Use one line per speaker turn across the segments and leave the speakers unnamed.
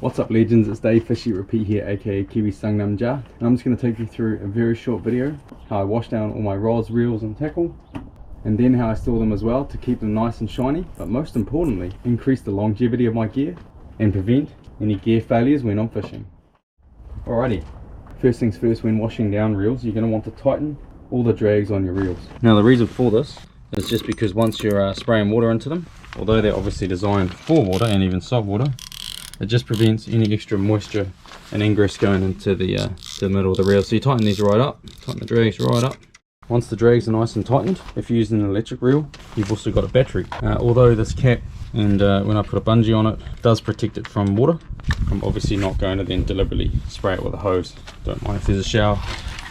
What's up legends, it's Dave Fishy Repeat here, aka Kiwi Sangnam Ja, and I'm just going to take you through a very short video how I wash down all my rods, reels and tackle, and then how I store them as well to keep them nice and shiny, but most importantly increase the longevity of my gear and prevent any gear failures when I'm fishing. Alrighty, first things first, when washing down reels you're going to want to tighten all the drags on your reels. Now the reason for this is just because once you're spraying water into them, although they're obviously designed for water and even salt water, it just prevents any extra moisture and ingress going into the middle of the reel. So you tighten these right up, tighten the drags right up. Once the drags are nice and tightened, if you're using an electric reel, you've also got a battery. Although this cap and when I put a bungee on it, does protect it from water, I'm obviously not going to then deliberately spray it with a hose. Don't mind if there's a shower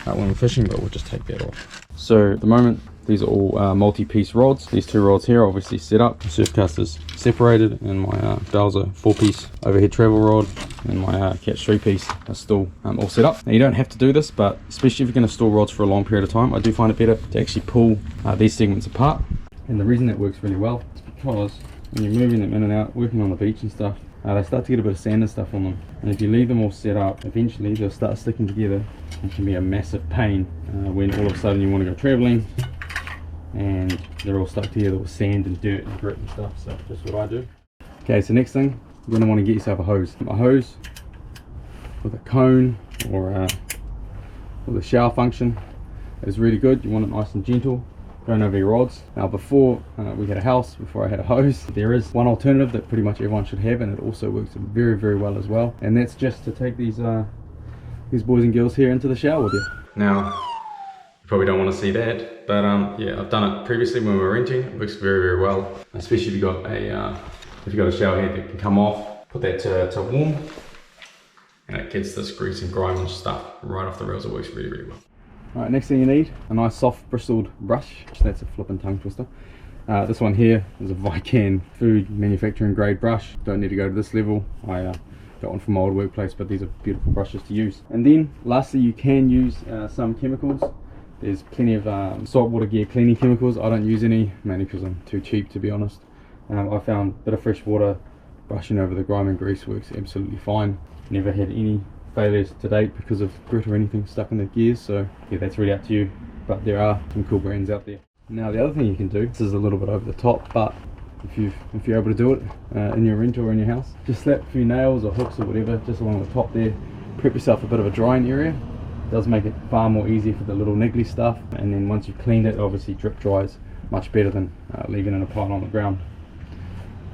when we're fishing, but we'll just take that off. So at the moment, these are all multi-piece rods. These two rods here are obviously set up. The surf caster's separated, and my bells are 4-piece overhead travel rod, and my catch 3-piece are still all set up. Now you don't have to do this, but especially if you're going to store rods for a long period of time, I do find it better to actually pull these segments apart. And the reason that works really well is because when you're moving them in and out, working on the beach and stuff, they start to get a bit of sand and stuff on them, and if you leave them all set up, eventually they'll start sticking together. It can be a massive pain when all of a sudden you want to go traveling and they're all stuck together with sand and dirt and grit and stuff. So that's what I do. Okay, so next thing, you're going to want to get yourself a hose. A hose with a cone or with a shower function is really good. You want it nice and gentle, going over your rods. Now before we had a house, before I had a hose, there is one alternative that pretty much everyone should have, and it also works very, very well as well, and that's just to take these boys and girls here into the shower with you. Now you probably don't want to see that, but yeah, I've done it previously when we were renting. It works very, very well, especially if you've got a shower head that can come off. Put that to warm, and it gets this grease and grime and stuff right off the rails. It works really, really well. Alright, next thing you need, a nice soft bristled brush. That's a flipping tongue twister. This one here is a Vican food manufacturing grade brush. Don't need to go to this level. I got one from my old workplace, but these are beautiful brushes to use. And then lastly, you can use some chemicals. There's plenty of saltwater gear cleaning chemicals. I don't use any, mainly because I'm too cheap, to be honest. I found a bit of fresh water brushing over the grime and grease works absolutely fine. Never had any failures to date because of grit or anything stuck in the gears, so yeah, that's really up to you, but there are some cool brands out there. Now the other thing you can do, this is a little bit over the top, but if you're able to do it in your rental or in your house, just slap a few nails or hooks or whatever just along the top there. Prep yourself a bit of a drying area. It does make it far more easy for the little niggly stuff, and then once you've cleaned it, obviously drip dries much better than leaving it in a pile on the ground.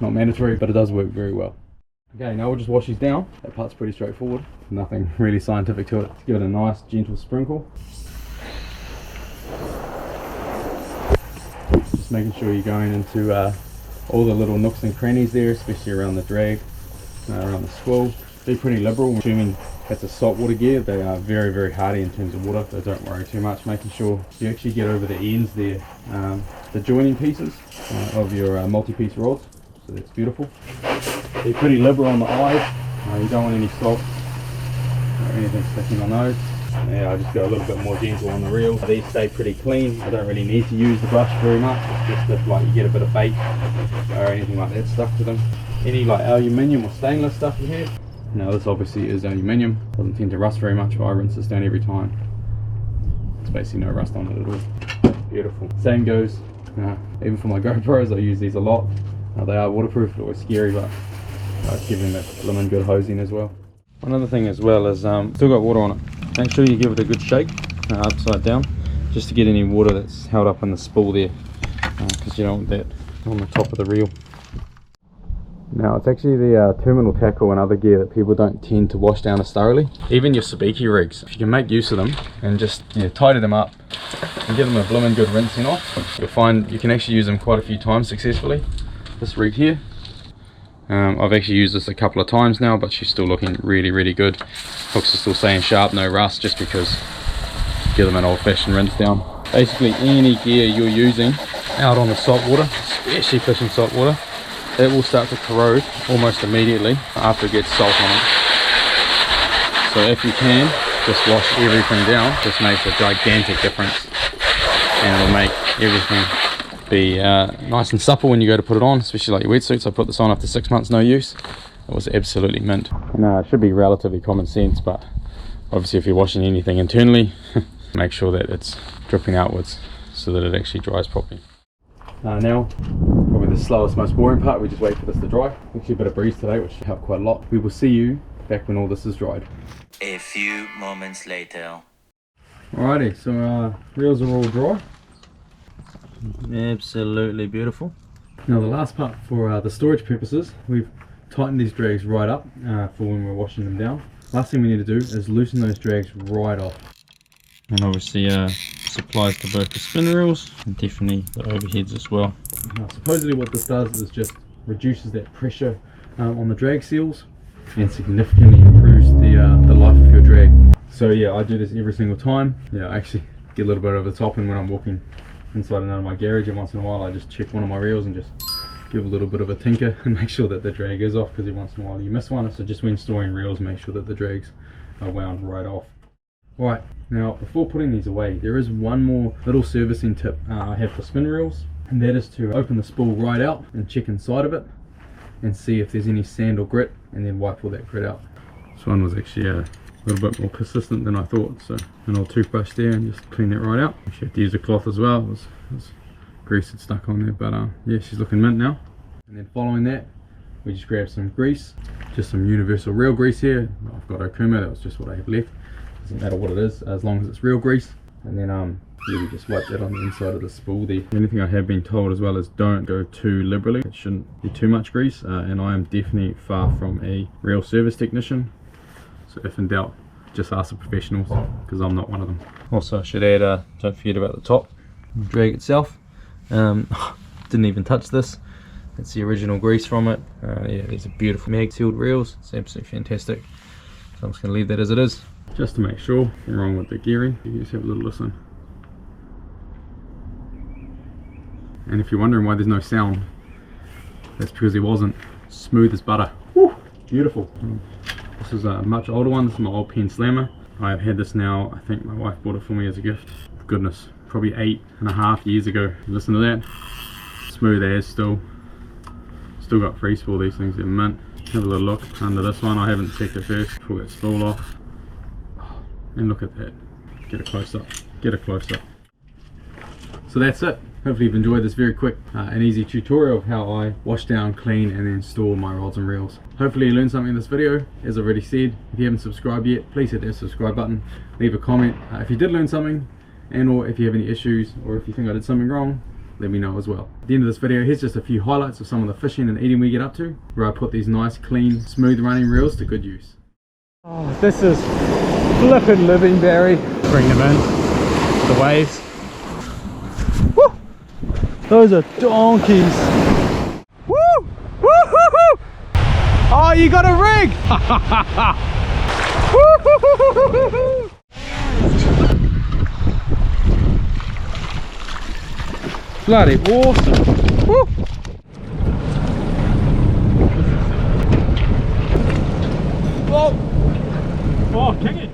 Not mandatory, but it does work very well. Okay, now we'll just wash these down. That part's pretty straightforward. Nothing really scientific to it. Let's give it a nice gentle sprinkle. Just making sure you're going into all the little nooks and crannies there, especially around the drag, around the squill. Be pretty liberal. Assuming it's a saltwater gear, they are very, very hardy in terms of water, so don't worry too much. Making sure you actually get over the ends there, the joining pieces of your multi-piece rods. So that's beautiful. Be pretty liberal on the eyes. You don't want any salt or anything sticking on those. Yeah, I just go a little bit more gentle on the reel. These stay pretty clean. I don't really need to use the brush very much. It's just if like you get a bit of bait or anything like that stuck to them. Any like aluminium or stainless stuff you have. Now this obviously is aluminium. Doesn't tend to rust very much, but I rinse this down every time. There's basically no rust on it at all. Beautiful. Same goes even for my GoPros. I use these a lot. They are waterproof. Always scary, but I give them that lemon good hosing as well. One other thing as well is still got water on it. Make sure you give it a good shake upside down, just to get any water that's held up in the spool there, because you don't want that on the top of the reel. Now it's actually the terminal tackle and other gear that people don't tend to wash down as thoroughly. Even your sabiki rigs, if you can make use of them and just tidy them up and give them a blooming good rinsing off, you'll find you can actually use them quite a few times successfully. This rig here, I've actually used this a couple of times now, but she's still looking really, really good. Hooks are still staying sharp, no rust, just because give them an old-fashioned rinse down. Basically any gear you're using out on the salt water, especially fishing salt water, it will start to corrode almost immediately after it gets salt on it. So if you can, just wash everything down. This makes a gigantic difference, and it'll make everything be nice and supple when you go to put it on, especially like your wetsuits. I put this on after 6 months no use, It was absolutely mint. And it should be relatively common sense, but obviously if you're washing anything internally, make sure that it's dripping outwards so that it actually dries properly. Now, probably the slowest, most boring part, we just wait for this to dry. Actually a bit of breeze today, which should help quite a lot. We will see you back when all this is dried.
A few moments later.
Alrighty, so our reels are all dry.
Absolutely beautiful.
Now the last part for the storage purposes, we've tightened these drags right up for when we're washing them down. Last thing we need to do is loosen those drags right off.
And obviously this applies to both the spin reels and definitely the overheads as well.
Now, supposedly what this does is just reduces that pressure on the drag seals and significantly improves the life of your drag. So yeah, I do this every single time. Yeah, I actually get a little bit over the top, and when I'm walking inside and out of my garage, and once in a while I just check one of my reels and just give a little bit of a tinker and make sure that the drag is off, because every once in a while you miss one. So just when storing reels, make sure that the drags are wound right off. Alright, now before putting these away, there is one more little servicing tip I have for spin reels, and that is to open the spool right out and check inside of it and see if there's any sand or grit, and then wipe all that grit out. This one was actually a little bit more persistent than I thought, so an old toothbrush there and just clean that right out. Actually have to use a cloth as well. It was grease had stuck on there, but yeah, she's looking mint now. And then following that, we just grab some grease, just some universal reel grease here. I've got Okuma, that was just what I have left. Doesn't matter what it is, as long as it's real grease. And then yeah, we just wipe that on the inside of the spool there. The only thing I have been told as well is don't go too liberally. It shouldn't be too much grease, and I am definitely far from a real service technician. So if in doubt, just ask the professionals, because I'm not one of them.
Also I should add, don't forget about the top drag itself. Didn't even touch this. It's the original grease from it. Yeah, these are beautiful mag sealed reels. It's absolutely fantastic. So I'm just going to leave that as it is.
Just to make sure, nothing wrong with the gearing, you just have a little listen. And if you're wondering why there's no sound, that's because it wasn't. Smooth as butter. Woo! Beautiful. This is a much older one. This is my old pen slammer. I've had this now, I think my wife bought it for me as a gift. Goodness, probably 8.5 years ago. Listen to that. Smooth as still. Still got free spool, these things are mint. Have a little look under this one. I haven't checked it first. Pull that spool off. And look at that. Get a close up. Get a close up. So that's it. Hopefully you've enjoyed this very quick and easy tutorial of how I wash down, clean and then store my rods and reels. Hopefully you learned something in this video. As I've already said, if you haven't subscribed yet, please hit that subscribe button. Leave a comment if you did learn something, and or if you have any issues, or if you think I did something wrong, let me know as well. At the end of this video, here's just a few highlights of some of the fishing and eating we get up to, where I put these nice, clean, smooth running reels to good use.
Oh, this is flippin' living, Barry. Bring them in, the waves. Woo! Those are donkeys. Woo! Woo-hoo-hoo! Oh, you got a rig! Woo-hoo-hoo-hoo-hoo! Bloody awesome! Woo! Oh, king it!